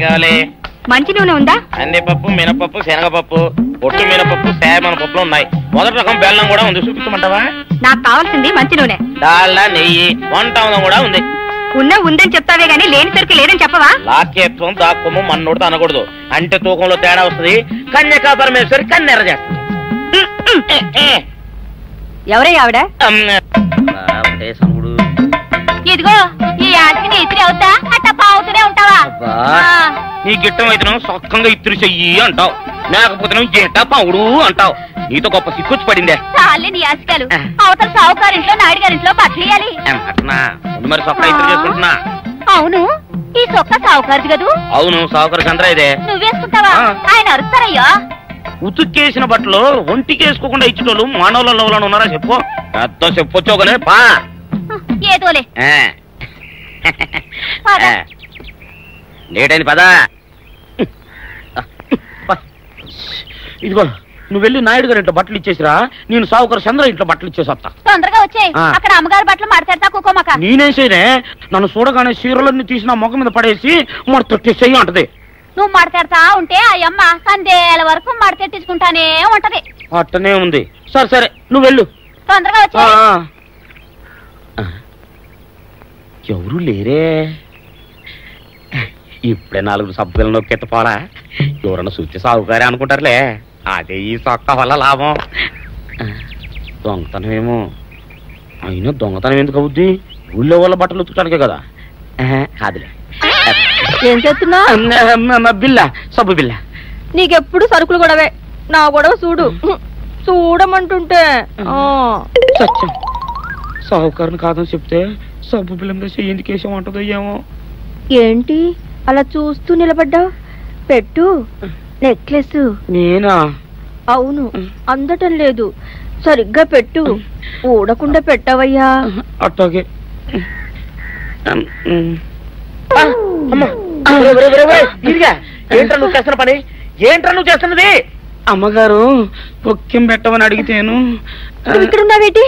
కావాలి? మంచి నూనె ఉందా? కందిపప్పు, మినపప్పు, శనగపప్పు, పొట్టు మినపప్పు, సేమన పప్పులు ఉన్నాయి. మొదటి రకం బెల్లం కూడా ఉంది, చూపించమంటావా? నాకు కావాల్సింది మంచి నూనె. డాల్డా, నెయ్యి, వంట కూడా ఉంది. ఉందని చెప్తావే గానీ లేని సరికి లేదని చెప్పవా? లాక్యత్వం దాక్కుము మన్నోడితో అనకూడదు, అంటే తూకంలో తేడా వస్తుంది. కన్యకా పరమేశ్వరి కన్నెర చేస్తుంది. ఎవరయ్యా ఆవిడ? ఇదిగో ఈ ఆటకి నీ ఇత్రి అవుతా అట్ట పావుతూనే ఉంటావా? నీ గిట్టం అయితే సొక్కంగా ఇత్తురు చెయ్యి అంటావు, లేకపోతే గిట్ట పావుడు అంటావు. నీతో గొప్ప సిక్కుచ్చి పడిందే. చాలే నీ ఆశకాలు. అవతల సావుకారింట్లో నాయుడు గారింట్లో బట్టలేయాలి. మరి సొక్క ఇత్తురు చేసుకుంటున్నా. అవును, ఈ సొక్క సావుకారిది కదూ? అవును, సావుకారు చంద్ర ఇదే. నువ్వేసుకుంటావా? ఆయన అరుస్తారయ్యా. ఉతుక్కేసిన బట్టలు ఒంటికి వేసుకోకుండా ఇచ్చేటోళ్ళు మానవులలో ఉన్నారా చెప్పు? పెద్ద చెప్పొచ్చోగలే పా. ఏదోలే లేటైంది పదా. ఇదిగో నువ్వు వెళ్ళి నాయుడు గారి ఇంట్లో బట్టలు ఇచ్చేసిరా, నేను సావుకారు చంద్ర ఇంట్లో బట్టలు ఇచ్చేసి వస్తా. తొందరగా వచ్చేయ్, అక్కడ అమ్మగారు బట్టలు మాట్లాడతా కుకోమక. నేనేం చేయనే, నన్ను చూడగానే చీరలన్నీ తీసి నా ముఖం మీద పడేసి మడతెట్టేసేయి అంటది. నువ్వు మాట్లాడతా ఉంటే ఆ అమ్మ సందేల వరకు మడతెట్టించుకుంటానే ఉంటది. అట్టనే ఉంది. సరే సరే నువ్వు వెళ్ళు, తొందరగా వచ్చే. ఎవరు లేరే, ఇప్పుడే 4 సభ్యులను నొక్కెత్తపోరా. ఎవరన్నా చూస్తే సాగుకారే అనుకుంటారులే. అదే ఈ సొక్క వల్ల లాభం. దొంగతనమేమో. అయినా దొంగతనం ఎందుకు అవుద్ది? ఊళ్ళో వాళ్ళ బట్టలు ఉతుకడానికే కదా. కాదులే. ఏం చేస్తున్నా? బిల్ల, సబ్బు బిల్ల. నీకెప్పుడు సరుకులు గొడవే. నా గొడవ చూడు, చూడమంటుంటే. సత్యం, సాహుకారుని కాదని చెప్తే సబ్బు బిల్ల మీద ఎందుకు వేసామంటుందో ఏమో. ఏంటి అలా చూస్తూ నిలబడ్డా? పెట్టు నెక్లెస్. నేనా? అవును, అందటం లేదు. సరిగ్గా పెట్టు, ఊడకుండా పెట్టవయ్యా. అట్టాగే. ఏంట్రా నువ్వు చేస్తున్న పని? ఏంట్రా నువ్వు చేస్తున్నది? అమ్మగారు పొక్కెం పెట్టమని అడిగితేను. ఇక్కడ ఉన్నావేటి?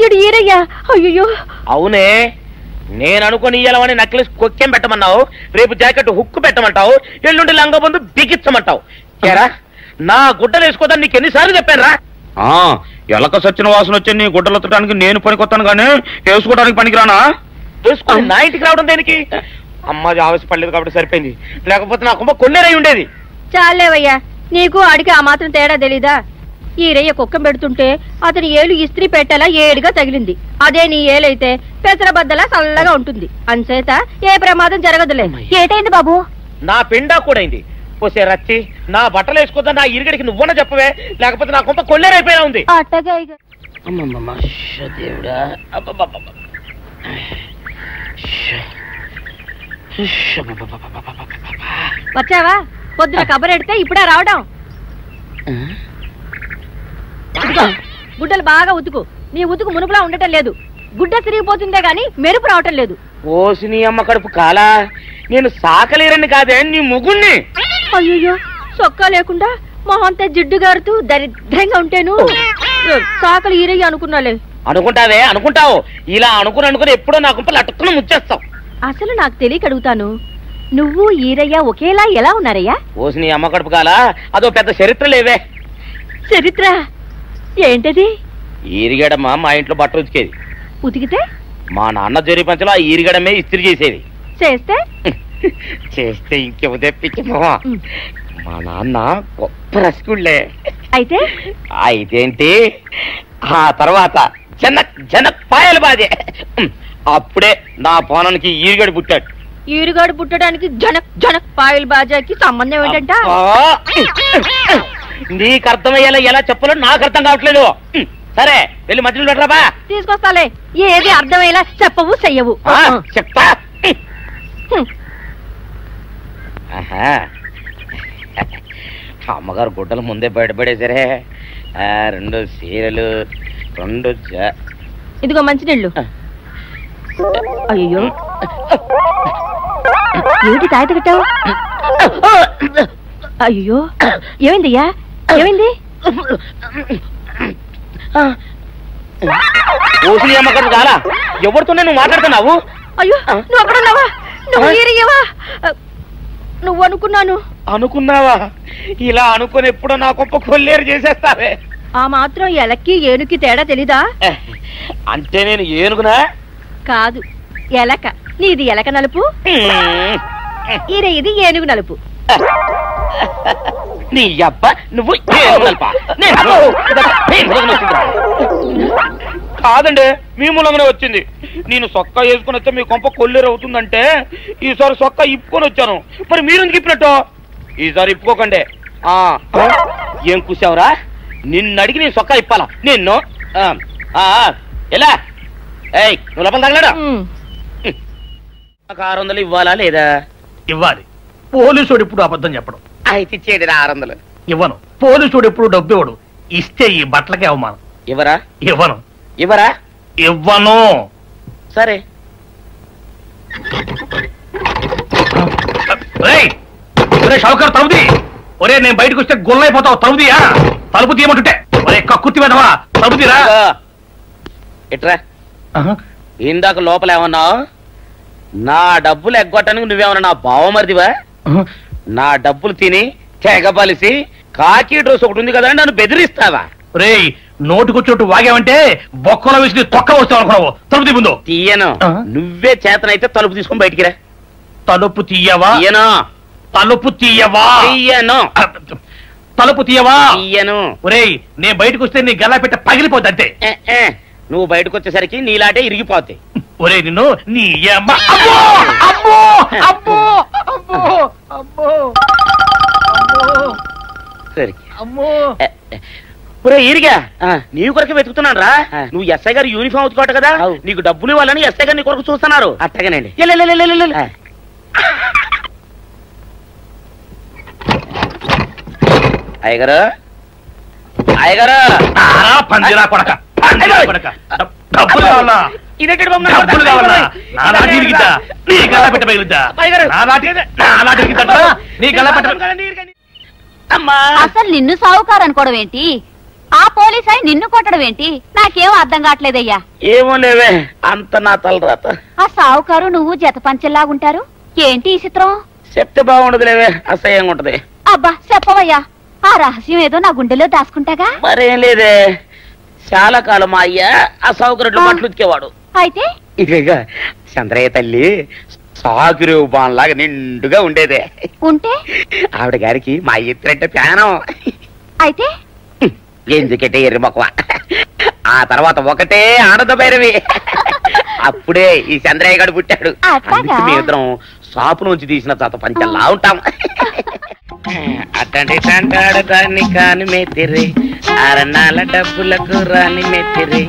ఇడు ఈరయ్యా. అయ్యో. అవునే, నేను అనుకుని ఇయ్యాలని నెక్లెస్ కొక్కెం పెట్టమన్నావు, రేపు జాకెట్ హుక్కు పెట్టమంటావు, ఎల్లుండి లంగబందు బిగించమంటావు. ఏరా నా గుడ్డలు వేసుకోదని నీకు ఎన్నిసార్లు చెప్పానురా? ఎలక సచ్చిన వాసన వచ్చి నీ గుడ్డలు ఎత్తడానికి నేను పనికొత్తాను కానీ వేసుకోవడానికి పనికిరానా? వేసుకో, నా ఇంటికి రావడం దేనికి? అమ్మాది ఆవేశపడలేదు కాబట్టి సరిపోయింది, లేకపోతే నా కుమ్మ కొన్నేరై ఉండేది. చాలేవయ్యా, నీకు అడిగి ఆ మాత్రం తేడా తెలీదా? ఈ రయ్య కుక్కం పెడుతుంటే అతని ఏలు ఇస్త్రీ పెట్టేలా ఏడుగా తగిలింది. అదే నీ ఏలైతే పెసరబద్దలా చల్లగా ఉంటుంది. అంచేత ఏ ప్రమాదం జరగదులే. ఏటైంది బాబు? నా పిండా కూడా అయింది. పోసే రచ్చి, నా బట్టలు వేసుకోద్దా నా ఇరుగడికి నువ్వన్నా చెప్పవే, లేకపోతే నా కొంత కొల్లేరైపోయినా ఉంది. వచ్చావా? పొద్దున కబరెడితే ఇప్పుడే రావడం. గుడ్డలు బాగా ఉతుకు. నీ ఉతుకు మునుపులా ఉండటం లేదు. గుడ్డ తిరిగిపోతుందే గాని మెరుపు రావటం లేదు. ఓసి నీ అమ్మ కడుపు కాలా, నేను సాకలేరని కాదే నీ ముగ్గుణ్ణి. అయ్యో, సొక్కా లేకుండా మొహంతా జిడ్డు గారుతూ దరిద్రంగా ఉంటేను సాకలు ఈరయ్య అనుకున్నాలే. అనుకుంటావే, అనుకుంటావు. ఇలా అనుకుని ఎప్పుడో నా గుంపలు అట్టుకుని ముచ్చేస్తావు. అసలు నాకు తెలియక అడుగుతాను, నువ్వు ఈరయ్య ఒకేలా ఎలా ఉన్నారయ్యా? ఓసి నీ అమ్మ కడుపు కాలా, అదో పెద్ద చరిత్ర లేవే. చరిత్ర ఏంటది? ఈరిగడమ్మ మా ఇంట్లో బట్టలు ఉతికేది. ఉతికితే మా నాన్న జరి పంచలో ఆ ఈరిగడమే ఇస్త్రీ చేసేది. చేస్తే ఇంకేమో తెప్పించమో. మా నాన్న గొప్ప రసికుళ్ళే. అయితేంటి, ఆ తర్వాత జనక్ పాయలు బాధే. అప్పుడే నా పోనానికి ఈరిగడు పుట్టాడు. ఈరుగాడు పుట్టడానికి జనక్ పాయలు బాజాకి సంబంధం ఏంటంట? నీకు అర్థమయ్యేలా ఎలా చెప్పాలో నాకు అర్థం కావట్లేదు. సరే వెళ్ళి మధ్యలో పెట్టరాబా. తీసుకొస్తాలే. ఏది అర్థమయ్యేలా చెప్పవు చెయ్యవు. చెప్తా. అమ్మగారు గుడ్డలు ముందే బయటపడేసరే. 2 చీరలు, 2 ఇదిగో మంచినీళ్ళు. అయ్యో, ఏమిటి తాయత కట్టావు? అయ్యో, ఏమైందయ్యా? ఏమైంది? ఓసి అమ్మగారు చాలా ఎవరితోనే నువ్వు మాట్లాడుతున్నావు? అయ్యో, నువ్వు అక్కడున్నావా? నువ్వు ఈరయ్యవా? నువ్వు అనుకున్నాను. అనుకున్నావా? ఇలా అనుకుని ఎప్పుడో నా గొప్ప కొల్లేరు చేసేస్తావే. ఆ మాత్రం ఎలక్కి ఏనుకి తేడా తెలీదా? అంటే నేను ఏనుగునా? కాదు, ఎలక. నీది ఎలక నలుపు, ఇది ఏనుగు నలుపు. నీ అబ్బ నువ్వు కాదండి, మీ మూలంగానే వచ్చింది. నేను సొక్కా వేసుకుని వచ్చా మీ కొంప కొల్లేరు అవుతుందంటే ఈసారి సొక్కా ఇప్పుకొని వచ్చాను. మరి మీరు ఎందుకు ఇప్పినట్టు? ఈసారి ఇప్పుకోకండి. ఏం కూసావురా? నిన్ను అడిగి నేను సొక్కా ఇప్పాలా? నిన్ను ఎలా నువ్వు లోపల తగలడా? 600 ఇవ్వాలా లేదా? ఇవ్వాలి. పోలీసుడు ఎప్పుడు అబద్ధం చెప్పడం. అయితే ఇచ్చేయండి 600. ఇవ్వను. పోలీసుడు ఎప్పుడు డబ్బు ఇవ్వడు. ఇస్తే ఈ బట్టలకే అవమానం. ఇవ్వరా? ఇవ్వను. ఇవ్వరా? ఇవ్వను. సరే. షౌకర్ తలుపుది. ఒరే నేను బయటకు వస్తే గొల్లైపోతావు. తలుపుదియా? తలుపు తీయమంటుంటే ఒరే కక్కుర్తి వెధవా తలుపు తీరా. ఎట్రా ఇందాక లోపల ఏమన్నావు? నా డబ్బులు ఎగ్గొట్టడానికి నువ్వేమన్నా నా బావమరిదివా? నా డబ్బులు తిని తెగబలిసి కాకి డ్రెస్ ఒకటి ఉంది కదా నన్ను బెదిరిస్తావా? రే నోటుకొచ్చినట్టు వాగావంటే బొక్కలో వేసి తొక్క వస్తావు అనుకున్నావు. తలుపు తీ ముందు. తీయను. నువ్వే చేతనైతే తలుపు తీసుకొని బయటికి రా. తలుపు తీయవా? తీయను. తలుపు తీయవా? తీయను. తలుపు తీయవా? తీయను. ఒరేయ్ నేను బయటకు వస్తే నీ గల్లా పెట్ట పగిలిపోద్ది అంతే. నువ్వు బయటకు వచ్చేసరికి నీలాటే ఇరిగిపోతాయి. ఒరే నిన్ను నీ ఒరే ఇరిగా నీ కొరకు వెతుకుతున్నాను రా. నువ్వు ఎస్ఐ గారు యూనిఫామ్ అవుతుకోట కదా, నీకు డబ్బులు ఇవ్వాలని ఎస్ఐ గారు నీ కొరకు చూస్తున్నారు. అట్టగానండి. అయ్యగారు అయ్యగారు పందిరా కొడక డబ్బులు కావాలా? డబ్బులు కావాలా? నా నాటి ఇరిగిద్దా? నీ గల్లా పెట్ట పగిలిద్దా? నా నాటి ఇరిగిద్దా? నీ గల్లా పెట్ట. అసలు నిన్ను సావుకారు అనుకోవడం ఏంటి? ఆ పోలీస్ అయి నిన్ను కొట్టడం ఏంటి? నాకేం అర్థం కావట్లేదయ్యా. ఏమో లేవే, అంత నా తలరాత. ఆ సావుకారు నువ్వు జత పంచెల్లాగుంటారు ఏంటి ఈ చిత్రం? చెప్తే బాగుండదు లేవే, అసహ్యంగా ఉంటది. అబ్బా చెప్పవయ్యా, ఆ రహస్యం ఏదో నా గుండెలో దాచుకుంటాగా. మరేం లేదే, చాలా కాలం మా అయ్య ఆ సౌకర్యం బట్టలు ఉతికేవాడు. అయితే ఇక చంద్రయ్య తల్లి సాగురేవు బాన్లాగా నిండుగా ఉండేదే. ఉంటే ఆవిడ గారికి మా ఎత్తురంటే ప్యానం. అయితే ఎందుకంటే ఎర్రి మొక్కవ. ఆ తర్వాత ఒకటే ఆనంద భైరవి. అప్పుడే ఈ చంద్రయ్య గారు పుట్టాడు. మీ ఇద్దరం షాపు నుంచి తీసిన చత పంచల్లా ఉంటాం. అట్టండి తంటాడు దాన్ని కాని మెత్తిరి, అరణాల డబ్బులకు రాని మెత్తిరి.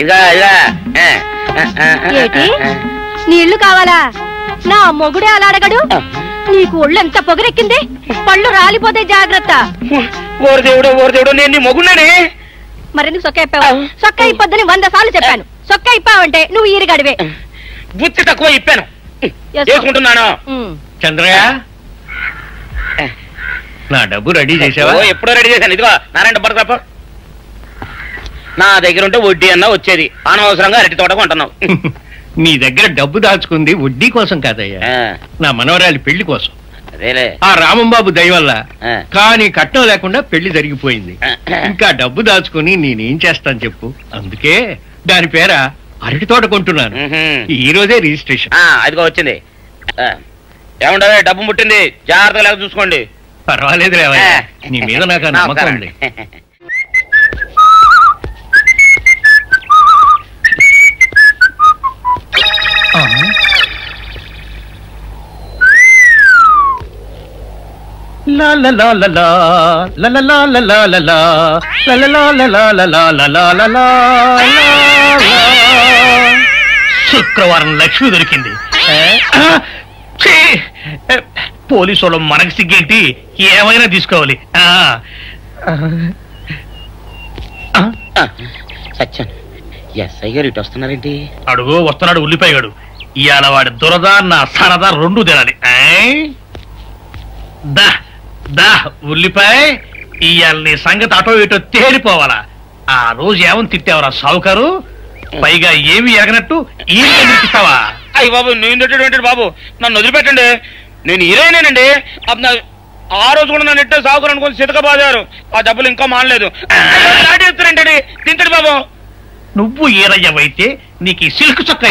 ఇదిగా నీళ్లు కావాలా? నా మొగుడే అలా అడగడు. నీకు ఒళ్ళు ఎంత పొగరెక్కింది, పళ్ళు రాలిపోతే జాగ్రత్త. ఓరు దేవుడు నేను నీ మొగుడనే. మరెందుకు సొక్క ఇప్పావు? సొక్క ఇప్పొద్దని 100 సార్లు చెప్పాను. సొక్క ఇప్పావంటే నువ్వు ఈరిగడివే. బుద్ధి తక్కువ ఇప్పాను, చేసుకుంటున్నాను. చంద్రయ్య నా డబ్బు రెడీ చేసావా? ఎప్పుడో రెడీ చేశాను. ఇదిగో నారాయణ డబ్బు తప్ప నా దగ్గర ఉంటే వడ్డీ అన్నా వచ్చేది. అనవసరంగా అరటి తోట కొంటున్నావు. నీ దగ్గర డబ్బు దాచుకుంది వడ్డీ కోసం కాదయ్యా, నా మనవరాలి పెళ్లి కోసం. అదేలే, ఆ రామంబాబు దయ వల్ల కానీ కట్నం లేకుండా పెళ్లి జరిగిపోయింది. ఇంకా డబ్బు దాచుకుని నేనేం చేస్తాను చెప్పు. అందుకే దాని పేర అరటి తోట కొంటున్నాను. ఈ రోజే రిజిస్ట్రేషన్. అదిగో వచ్చింది. ఏముండవే, డబ్బు ముట్టింది, జాగ్రత్తగా లేక చూసుకోండి. పర్వాలేదు రేవయ్య, నీ మీద నాకు నమ్మకం ఉంది. శుక్రవారం లక్ష్మి దొరికింది. పోలీసు వాళ్ళు మనకి సిగ్గేంటి, ఏమైనా తీసుకోవాలి. సత్యం ఎస్ఐ గారు ఇటు వస్తున్నారేంటి? అడుగు వస్తున్నాడు ఉల్లిపాయగాడు. ఇవాళ వాడి దురద నా సరదా రెండు తినాలి. దా దా ఉల్లిపాయ, ఇవాళ నీ సంగతి అటో ఇటో తేలిపోవాలా. ఆ రోజు ఏమని తిట్టావరా సావుకారు? పైగా ఏమి ఎరగనట్టు ఈ నిర్పిస్తావా? అయ్యి బాబు, నేను తిట్టేటువంటి బాబు, నన్ను వదిలిపెట్టండి. నేను హీరోయినేనండి. ఆ రోజు కూడా నన్ను ఎట్టే సాగురు అనుకుని సితకబాదారు. ఆ డబ్బులు ఇంకా మానలేదు. దాటేస్తారంటే తింటడు బాబు. నువ్వు ఏరయ్యవైతే నీకు సిల్క్ చొక్క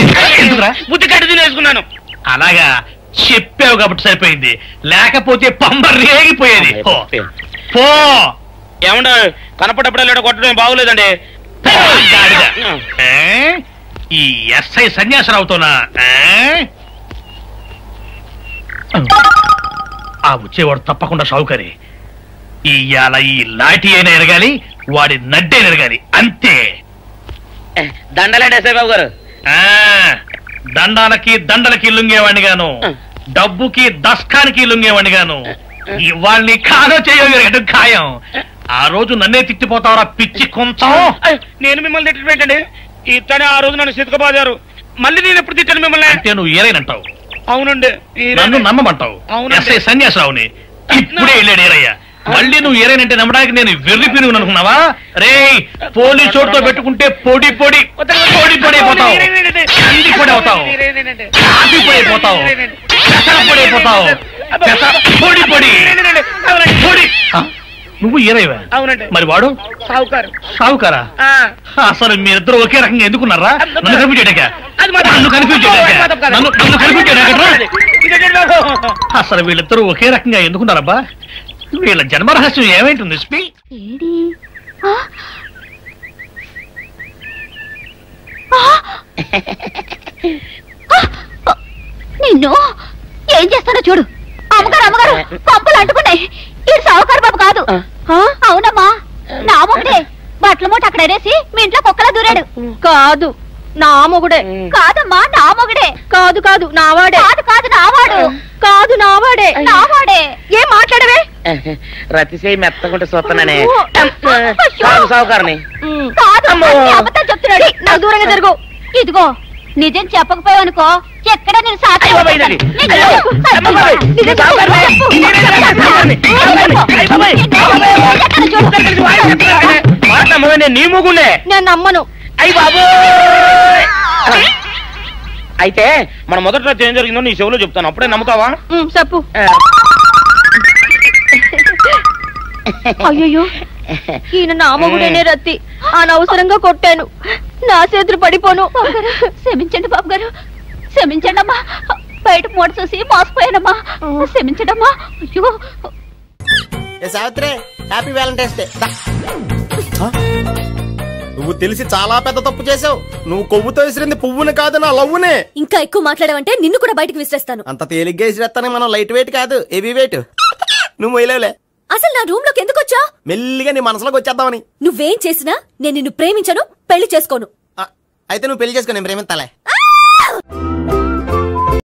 బుద్ధి కట్టి తినేసుకున్నాను. అలాగా చెప్పావు కాబట్టి సరిపోయింది, లేకపోతే పంబ రేగిపోయేది. పో. ఏమంటే కనపడప్పుడే కొట్టడం బాగోలేదండి. ఈ ఎస్ఐ సన్యాసరావుతోనా? ఆ వచ్చేవాడు తప్పకుండా షావుకరి. ఇవాళ ఈ లాఠీ అయినా ఎరగాలి, వాడి నడ్డే ఎరగాలి, అంతే. దండలండి ఎస్ఐ బాబు గారు. దండాలకి దండలకి లొంగేవాడిని గాను, డబ్బుకి దస్కానికి లొంగేవాడిని గాను. ఇవాళ్ళని కాదో చేయడం ఖాయం. ఆ రోజు నన్నే తిట్టిపోతావరా పిచ్చి కొంచెం. నేను మిమ్మల్ని తిట్టి పెట్టండి. ఇతనే ఆ రోజు నన్ను సితకబాదారు. మళ్ళీ నేను ఎప్పుడు తిట్టాను మిమ్మల్ని? అంటే నువ్వు ఏరైనంటావు. అవునండి. నన్ను నమ్మమంటావు. ఎస్ఐ సన్యాసరావుని ఇప్పుడే వెళ్ళాడు ఏరయ్య. మళ్ళీ నువ్వు ఏరైనంటే నమ్మడానికి నేను వెర్రి పిరుగు అనుకున్నావా? రే పోలీసు చోటుతో పెట్టుకుంటే పొడి పొడి పొడి పొడి అయిపోతావు, అంది పొడి అవుతావు, కాఫీ పొడి అయిపోతావు, పెసర పొడి అయిపోతావు, పొడి పొడి పొడి. నువ్వు ఏరైవా? అవునండి. మరి వాడు సావుకారా? అసలు మీరిద్దరు ఒకే రకంగా ఎందుకున్నారా? నన్ను కనిపించాక అసలు వీళ్ళిద్దరూ ఒకే రకంగా ఎందుకున్నారబ్బా? వీళ్ళ జన్మరహస్యం ఏమైంటుంది? నిన్ను ఏం చేస్తాడో చూడు. అమ్మగారు అమ్మగారు పంపలు అంటుకున్నాయి. ఇది సావుకారు బాబు కాదు. అవునమ్మా, నా మొగుడే. బట్టల మూట అక్కడ అనేసి మీ ఇంట్లో కుక్కలా దూరాడు. కాదు, నా మొగుడే. కాదమ్మా, నా మొగుడే. కాదు కాదు, నావాడే. కాదు కాదు, నావాడు. కాదు, నావాడే. నావాడే. ఏం మాట్లాడవే? రతిసేయి మెత్తకుంటే చూస్తున్నానే సావుకారని. అబద్ధం చెప్తున్నాడు. నాకు దూరంగా జరుగు. ఇదిగో నిజం చెప్పకపోయావనుకో ఎక్కడ నేను సాక్షి నీ ముగుండే. నేను నమ్మను. అయ్యి బాబు. అయితే మన మొదటి రాత్రి ఏం జరిగిందో నీ చెవులో చెప్తాను, అప్పుడే నమ్ముతావా? చెప్పు. అయ్యో, ఈయన నా మొగుడేనే రత్తి. అనవసరంగా కొట్టాను. నా చేతులు పడిపోను. క్షమించండి బాబు గారు, క్షమించండి అమ్మా. బయట మూట చూసి మోసపోయానమ్మా, క్షమించడమ్మా. అయ్యో. Savitri, happy Valentine's day. నువ్వు తెలిసి చాలా పెద్ద తప్పు చేసావు. నువ్వు కొవ్వుతో విసిరింది పువ్వుని కాదు, నా లవ్వునే. ఇంకా ఎక్కువ మాట్లాడవంటే నిన్ను కూడా బయటకు విసిరేస్తాను. అంత తేలిగ్గా విసిరేస్తానే. మనం లైట్ వెయిట్ కాదు, హెవీ వెయిట్. నువ్వు వేయలేవులే. అసలు నా రూమ్ లోకి ఎందుకు వచ్చా? మెల్లిగా నీ మనసులోకి వచ్చేద్దామని. నువ్వేం చేసినా నేను నిన్ను ప్రేమించను, పెళ్లి చేసుకోను. అయితే నువ్వు పెళ్లి చేసుకో, నేను ప్రేమిస్తాలే.